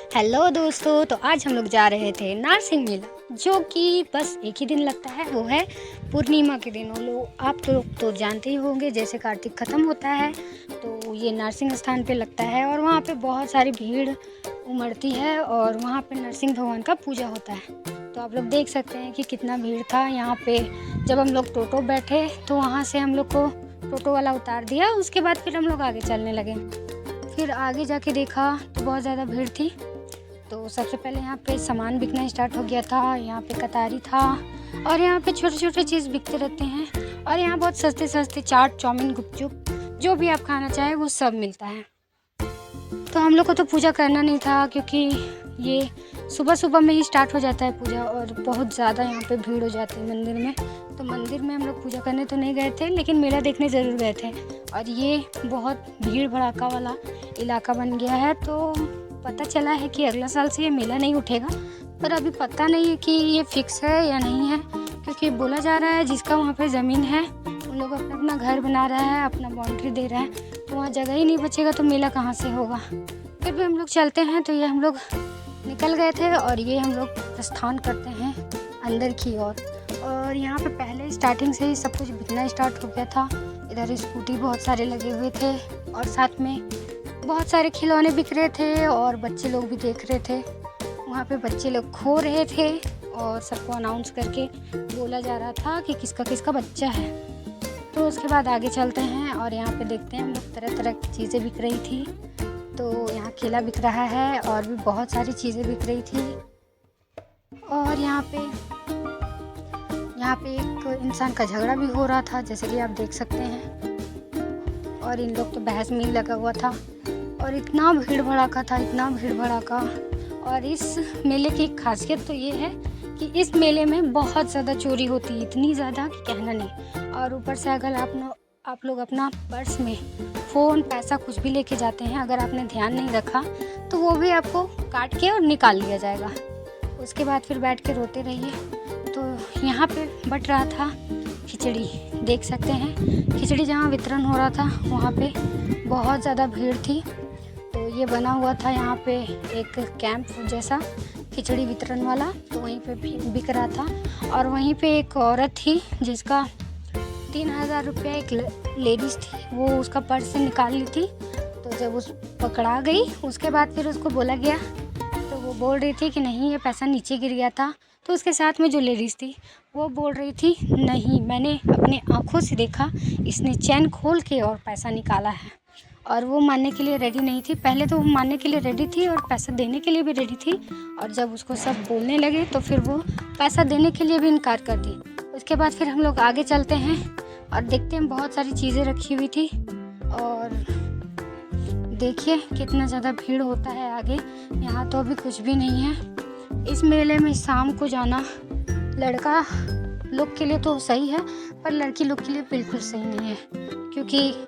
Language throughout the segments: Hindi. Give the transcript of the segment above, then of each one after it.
हेलो दोस्तों, तो आज हम लोग जा रहे थे नारसिंह मेला, जो कि बस एक ही दिन लगता है, वो है पूर्णिमा के दिन। वो लोग आप लोग तो जानते ही होंगे, जैसे कार्तिक ख़त्म होता है तो ये नारसिंह स्थान पे लगता है और वहाँ पे बहुत सारी भीड़ उमड़ती है और वहाँ पे नरसिंह भगवान का पूजा होता है। तो आप लोग देख सकते हैं कि कितना भीड़ था यहाँ पे। जब हम लोग टोटो बैठे तो वहाँ से हम लोग को टोटो वाला उतार दिया, उसके बाद फिर हम लोग आगे चलने लगे। फिर आगे जाके देखा तो बहुत ज़्यादा भीड़ थी। तो सबसे पहले यहाँ पे सामान बिकना स्टार्ट हो गया था। यहाँ पे कतारी था और यहाँ पे छोटे छोटे चीज़ बिकते रहते हैं और यहाँ बहुत सस्ते सस्ते चाट, चाउमीन, गुपचुप, जो भी आप खाना चाहें वो सब मिलता है। तो हम लोग को तो पूजा करना नहीं था, क्योंकि ये सुबह सुबह में ही स्टार्ट हो जाता है पूजा और बहुत ज़्यादा यहाँ पे भीड़ हो जाती है मंदिर में। तो मंदिर में हम लोग पूजा करने तो नहीं गए थे, लेकिन मेला देखने ज़रूर गए थे। और ये बहुत भीड़ भड़ाका वाला इलाका बन गया है। तो पता चला है कि अगला साल से ये मेला नहीं उठेगा, पर अभी पता नहीं है कि ये फिक्स है या नहीं है, क्योंकि बोला जा रहा है जिसका वहाँ पे ज़मीन है उन लोग अपना अपना घर बना रहा है, अपना बाउंड्री दे रहा है, तो वहाँ जगह ही नहीं बचेगा तो मेला कहाँ से होगा। फिर भी हम लोग चलते हैं। तो ये हम लोग निकल गए थे और ये हम लोग प्रस्थान करते हैं अंदर की ओर। और यहाँ पे पहले स्टार्टिंग से ही सब कुछ बिकना स्टार्ट हो गया था। इधर स्कूटी बहुत सारे लगे हुए थे और साथ में बहुत सारे खिलौने बिक रहे थे और बच्चे लोग भी देख रहे थे। वहाँ पे बच्चे लोग खो रहे थे और सबको अनाउंस करके बोला जा रहा था कि किसका किसका बच्चा है। तो उसके बाद आगे चलते हैं और यहाँ पे देखते हैं हम लोग तरह तरह की चीज़ें बिक रही थी। तो यहाँ केला बिक रहा है और भी बहुत सारी चीज़ें बिक रही थी। और यहाँ पे एक इंसान का झगड़ा भी हो रहा था, जैसे कि आप देख सकते हैं। और इन लोग तो बहस में ही लगा हुआ था और इतना भीड़ भड़ाका था, इतना भीड़ भड़ाका। और इस मेले की खासियत तो ये है कि इस मेले में बहुत ज़्यादा चोरी होती है, इतनी ज़्यादा कि कहना नहीं। और ऊपर से अगर आप लोग अपना पर्स में फ़ोन, पैसा कुछ भी लेके जाते हैं, अगर आपने ध्यान नहीं रखा तो वो भी आपको काट के और निकाल लिया जाएगा। उसके बाद फिर बैठ के रोते रहिए। तो यहाँ पे बट रहा था खिचड़ी, देख सकते हैं। खिचड़ी जहाँ वितरण हो रहा था वहाँ पे बहुत ज़्यादा भीड़ थी। तो ये बना हुआ था यहाँ पे एक कैंप जैसा खिचड़ी वितरण वाला, तो वहीं पे बिक रहा था। और वहीं पे एक औरत थी जिसका 3000 रुपया, एक लेडीज़ थी, वो उसका पर्स से निकाल ली थी। तो जब उस पकड़ा गई उसके बाद फिर उसको बोला गया, तो वो बोल रही थी कि नहीं, ये पैसा नीचे गिर गया था। तो उसके साथ में जो लेडीज़ थी वो बोल रही थी नहीं, मैंने अपने आँखों से देखा, इसने चैन खोल के और पैसा निकाला है। और वो मानने के लिए रेडी नहीं थी। पहले तो वो मानने के लिए रेडी थी और पैसा देने के लिए भी रेडी थी, और जब उसको सब बोलने लगे तो फिर वो पैसा देने के लिए भी इनकार कर दी। उसके बाद फिर हम लोग आगे चलते हैं और देखते हैं बहुत सारी चीज़ें रखी हुई थी। और देखिए कितना ज़्यादा भीड़ होता है आगे। यहाँ तो अभी कुछ भी नहीं है। इस मेले में शाम को जाना लड़का लोग के लिए तो सही है, पर लड़की लोग के लिए बिल्कुल सही नहीं है, क्योंकि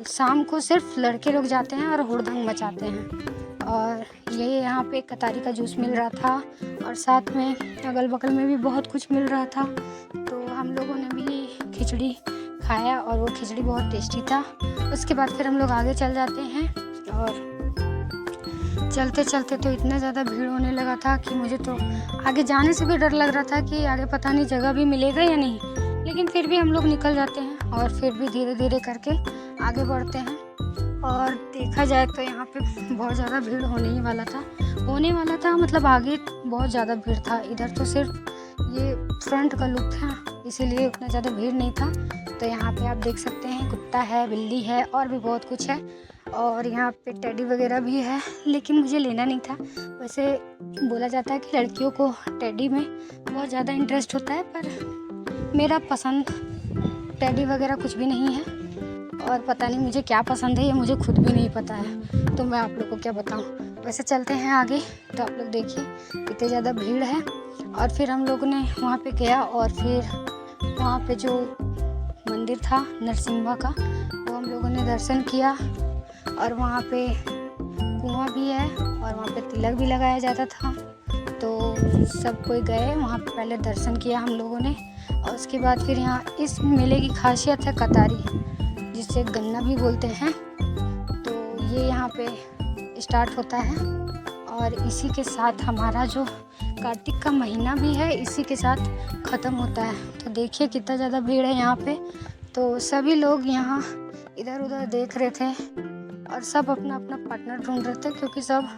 शाम को सिर्फ लड़के लोग जाते हैं और हुड़दंग मचाते हैं। और ये यहाँ पे कतारी का जूस मिल रहा था और साथ में अगल बगल में भी बहुत कुछ मिल रहा था। तो हम लोगों ने भी खिचड़ी खाया और वो खिचड़ी बहुत टेस्टी था। उसके बाद फिर हम लोग आगे चल जाते हैं और चलते चलते तो इतना ज़्यादा भीड़ होने लगा था कि मुझे तो आगे जाने से भी डर लग रहा था कि आगे पता नहीं जगह भी मिलेगा या नहीं। लेकिन फिर भी हम लोग निकल जाते हैं और फिर भी धीरे धीरे करके आगे बढ़ते हैं। और देखा जाए तो यहाँ पे बहुत ज़्यादा भीड़ होने वाला था, मतलब आगे बहुत ज़्यादा भीड़ था। इधर तो सिर्फ ये फ्रंट का लुक था, इसीलिए उतना ज़्यादा भीड़ नहीं था। तो यहाँ पे आप देख सकते हैं कुत्ता है, बिल्ली है और भी बहुत कुछ है। और यहाँ पे टेडी वगैरह भी है, लेकिन मुझे लेना नहीं था। वैसे बोला जाता है कि लड़कियों को टेडी में बहुत ज़्यादा इंटरेस्ट होता है, पर मेरा पसंद टेडी वगैरह कुछ भी नहीं है। और पता नहीं मुझे क्या पसंद है, ये मुझे खुद भी नहीं पता है, तो मैं आप लोग को क्या बताऊँ। वैसे चलते हैं आगे। तो आप लोग देखिए इतनी ज़्यादा भीड़ है। और फिर हम लोगों ने वहाँ पे गया और फिर वहाँ पे जो मंदिर था नरसिम्हा का, वो हम लोगों ने दर्शन किया। और वहाँ पे कुआं भी है और वहाँ पे तिलक भी लगाया जाता था। तो सब कोई गए वहाँ पे, पहले दर्शन किया हम लोगों ने। और उसके बाद फिर यहाँ इस मेले की खासियत है कतारी, जिसे गन्ना भी बोलते हैं। तो ये यहाँ पे स्टार्ट होता है और इसी के साथ हमारा जो कार्तिक का महीना भी है इसी के साथ ख़त्म होता है। तो देखिए कितना ज़्यादा भीड़ है यहाँ पे। तो सभी लोग यहाँ इधर उधर देख रहे थे और सब अपना अपना पार्टनर ढूंढ रहे थे, क्योंकि सब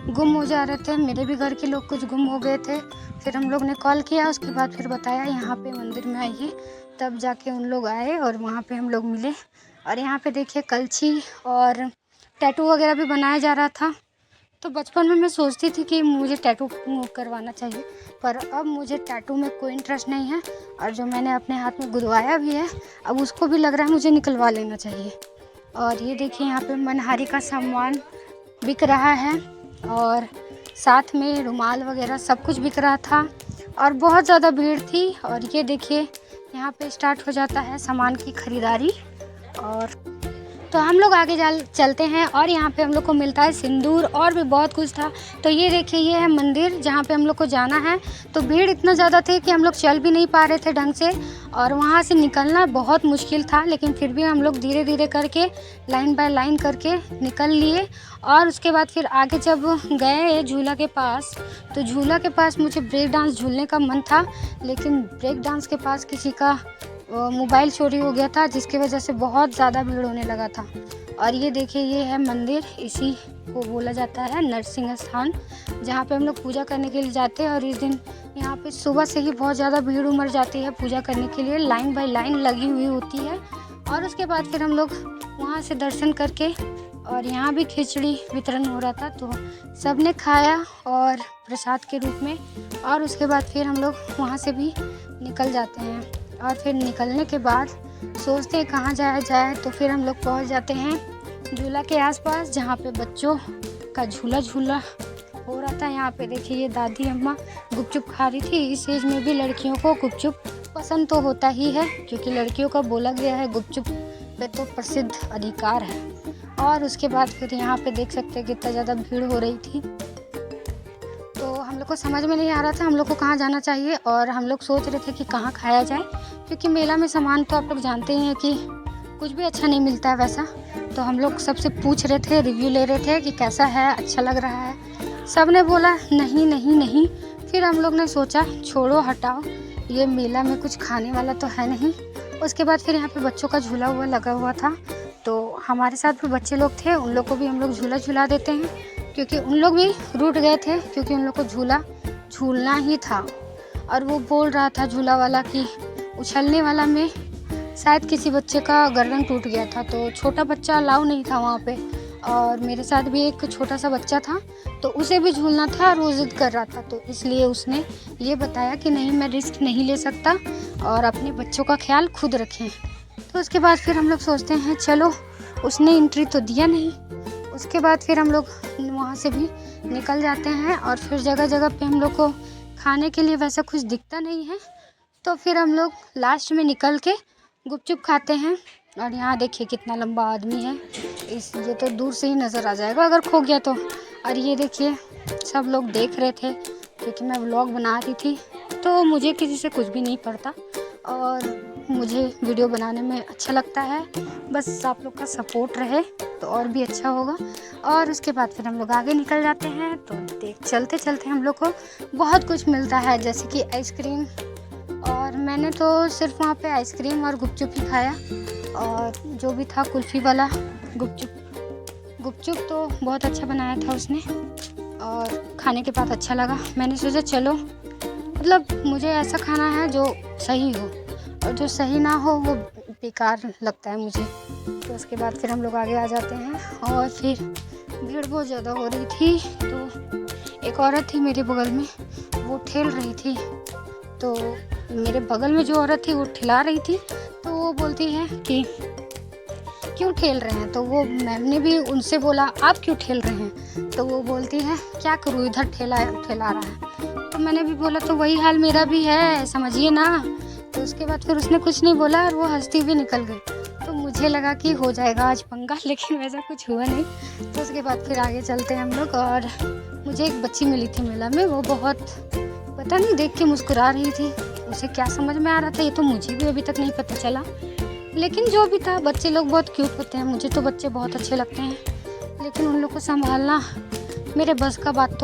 गुम हो जा रहे थे। मेरे भी घर के लोग कुछ गुम हो गए थे। फिर हम लोग ने कॉल किया, उसके बाद फिर बताया यहाँ पे मंदिर में आइए, तब जाके उन लोग आए और वहाँ पे हम लोग मिले। और यहाँ पे देखिए कलछी और टैटू वगैरह भी बनाया जा रहा था। तो बचपन में मैं सोचती थी कि मुझे टैटू करवाना चाहिए, पर अब मुझे टैटू में कोई इंटरेस्ट नहीं है। और जो मैंने अपने हाथ में गुदवाया भी है, अब उसको भी लग रहा है मुझे निकलवा लेना चाहिए। और ये देखिए यहाँ पे मनहारी का सामान बिक रहा है और साथ में रुमाल वगैरह सब कुछ बिक रहा था और बहुत ज़्यादा भीड़ थी। और ये देखिए यहाँ पे स्टार्ट हो जाता है सामान की ख़रीदारी। और तो हम लोग आगे चलते हैं और यहाँ पे हम लोग को मिलता है सिंदूर और भी बहुत कुछ था। तो ये देखिए ये है मंदिर जहाँ पे हम लोग को जाना है। तो भीड़ इतना ज़्यादा थी कि हम लोग चल भी नहीं पा रहे थे ढंग से और वहाँ से निकलना बहुत मुश्किल था, लेकिन फिर भी हम लोग धीरे धीरे करके लाइन बाय लाइन करके निकल लिए। और उसके बाद फिर आगे जब गए झूला के पास, तो झूला के पास मुझे ब्रेक डांस झूलने का मन था, लेकिन ब्रेक डांस के पास किसी का मोबाइल चोरी हो गया था, जिसकी वजह से बहुत ज़्यादा भीड़ होने लगा था। और ये देखिए ये है मंदिर, इसी को बोला जाता है नरसिंह स्थान, जहाँ पे हम लोग पूजा करने के लिए जाते हैं। और इस दिन यहाँ पे सुबह से ही बहुत ज़्यादा भीड़ उमड़ जाती है पूजा करने के लिए, लाइन बाय लाइन लगी हुई होती है। और उसके बाद फिर हम लोग वहाँ से दर्शन करके, और यहाँ भी खिचड़ी वितरण हो रहा था, तो सब ने खाया और प्रसाद के रूप में। और उसके बाद फिर हम लोग वहाँ से भी निकल जाते हैं। और फिर निकलने के बाद सोचते हैं कहाँ जाया जाए, तो फिर हम लोग पहुँच जाते हैं झूला के आसपास, जहाँ पे बच्चों का झूला हो रहा था। यहाँ पे देखिए ये दादी अम्मा गुपचुप खा रही थी। इस एज में भी लड़कियों को गुपचुप पसंद तो होता ही है, क्योंकि लड़कियों का बोला गया है गुपचुप पे तो प्रसिद्ध अधिकार है। और उसके बाद फिर यहाँ पे देख सकते हैं कितना ज़्यादा भीड़ हो रही थी। तो हम लोग को समझ में नहीं आ रहा था हम लोग को कहाँ जाना चाहिए, और हम लोग सोच रहे थे कि कहाँ खाया जाए, क्योंकि मेला में सामान तो आप लोग जानते ही हैं कि कुछ भी अच्छा नहीं मिलता है वैसा। तो हम लोग सबसे पूछ रहे थे, रिव्यू ले रहे थे कि कैसा है, अच्छा लग रहा है। सब ने बोला नहीं नहीं नहीं। फिर हम लोग ने सोचा छोड़ो हटाओ, ये मेला में कुछ खाने वाला तो है नहीं। उसके बाद फिर यहाँ पे बच्चों का झूला हुआ लगा हुआ था, तो हमारे साथ भी बच्चे लोग थे, उन लोग को भी हम लोग झूला झूला देते हैं, क्योंकि उन लोग भी रूठ गए थे, क्योंकि उन लोग को झूला झूलना ही था। और वो बोल रहा था झूला वाला कि उछलने वाला में शायद किसी बच्चे का गर्दन टूट गया था, तो छोटा बच्चा अलाउ नहीं था वहाँ पे। और मेरे साथ भी एक छोटा सा बच्चा था, तो उसे भी झूलना था और वो ज़िद कर रहा था, तो इसलिए उसने ये बताया कि नहीं मैं रिस्क नहीं ले सकता और अपने बच्चों का ख्याल खुद रखें। तो उसके बाद फिर हम लोग सोचते हैं चलो, उसने एंट्री तो दिया नहीं। उसके बाद फिर हम लोग वहाँ से भी निकल जाते हैं और फिर जगह जगह पे हम लोग को खाने के लिए वैसा कुछ दिखता नहीं है, तो फिर हम लोग लास्ट में निकल के गुपचुप खाते हैं। और यहाँ देखिए कितना लंबा आदमी है, ये तो दूर से ही नज़र आ जाएगा अगर खो गया तो। और ये देखिए सब लोग देख रहे थे, क्योंकि मैं व्लॉग बना रही थी, तो मुझे किसी से कुछ भी नहीं पड़ता और मुझे वीडियो बनाने में अच्छा लगता है। बस आप लोग का सपोर्ट रहे तो और भी अच्छा होगा। और उसके बाद फिर हम लोग आगे निकल जाते हैं। तो चलते चलते हम लोग को बहुत कुछ मिलता है, जैसे कि आइसक्रीम, और मैंने तो सिर्फ वहाँ पे आइसक्रीम और गुपचुप ही खाया, और जो भी था कुल्फ़ी वाला गुपचुप तो बहुत अच्छा बनाया था उसने, और खाने के बाद अच्छा लगा। मैंने सोचा चलो, मतलब मुझे ऐसा खाना है जो सही हो, और जो सही ना हो वो बेकार लगता है मुझे। तो उसके बाद फिर हम लोग आगे आ जाते हैं, और फिर भीड़ बहुत ज़्यादा हो रही थी, तो एक औरत थी मेरे बगल में, वो ठेल रही थी। तो मेरे बगल में जो औरत थी वो ठिला रही थी, तो वो बोलती है कि क्यों ठेल रहे हैं। तो वो मैम ने भी उनसे बोला आप क्यों ठेल रहे हैं, तो वो बोलती है क्या करूँ, इधर ठेला रहा है। तो मैंने भी बोला तो वही हाल मेरा भी है, समझिए ना। तो उसके बाद फिर उसने कुछ नहीं बोला और वो हंसती हुई निकल गई। तो मुझे लगा कि हो जाएगा आज पंगा, लेकिन वैसा कुछ हुआ नहीं। तो उसके बाद फिर आगे चलते हैं हम लोग, और मुझे एक बच्ची मिली थी मेला में, वो बहुत पता नहीं देख के मुस्कुरा रही थी, उसे क्या समझ में आ रहा था ये तो मुझे भी अभी तक नहीं पता चला। लेकिन जो भी था, बच्चे लोग बहुत क्यूट होते हैं, मुझे तो बच्चे बहुत अच्छे लगते हैं, लेकिन उन लोग को संभालना मेरे बस का बात तो